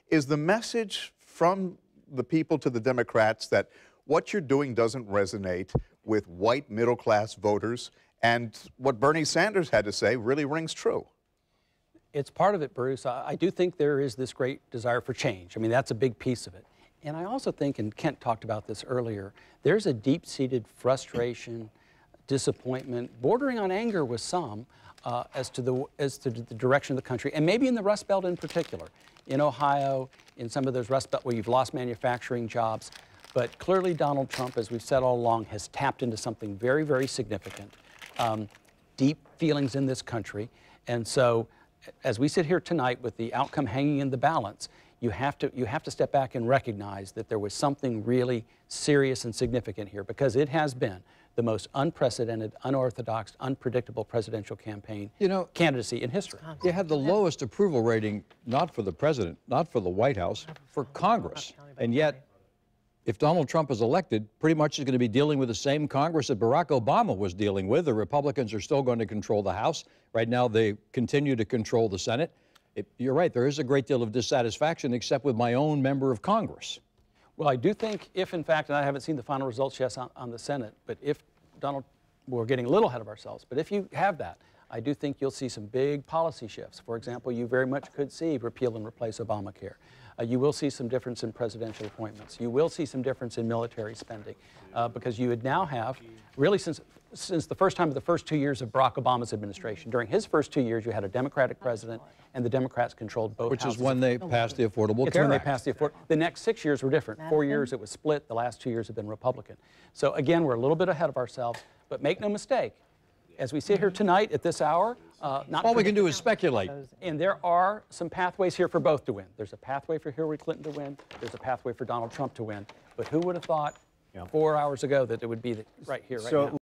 Is the message from the people to the Democrats that what you're doing doesn't resonate with white middle-class voters, and what Bernie Sanders had to say really rings true? It's part of it, Bruce. I do think there is this great desire for change. I mean, that's a big piece of it. And I also think, and Kent talked about this earlier, there's a deep-seated frustration, disappointment, bordering on anger with some, as to the direction of the country, and maybe in the Rust Belt in particular. In Ohio, in some of those Rust Belt where you've lost manufacturing jobs. But clearly Donald Trump, as we've said all along, has tapped into something very, very significant, deep feelings in this country. And so, as we sit here tonight with the outcome hanging in the balance, you have to step back and recognize that there was something really serious and significant here, because it has been the most unprecedented, unorthodox, unpredictable presidential campaign candidacy in history. You had the lowest approval rating, not for the president, not for the White House, for Congress. And yet, if Donald Trump is elected, pretty much he's going to be dealing with the same Congress that Barack Obama was dealing with. The Republicans are still going to control the House. Right now, they continue to control the Senate. You're right, there is a great deal of dissatisfaction, except with my own member of Congress. Well, I do think if, in fact, and I haven't seen the final results yet on the Senate, but if we're getting a little ahead of ourselves, but if you have that, I do think you'll see some big policy shifts. For example, you very much could see repeal and replace Obamacare. You will see some difference in presidential appointments. You will see some difference in military spending, because you would now have, really since the first time of the first 2 years of Barack Obama's administration, during his first 2 years, you had a Democratic president, and the Democrats controlled both houses. Which is when they passed the Affordable Care Act. It's when they passed the The next 6 years were different. 4 years it was split. The last 2 years have been Republican. So again, we're a little bit ahead of ourselves, but make no mistake, as we sit here tonight at this hour, all we can do is speculate. And there are some pathways here for both to win. There's a pathway for Hillary Clinton to win. There's a pathway for Donald Trump to win. But who would have thought 4 hours ago that it would be right here, right now?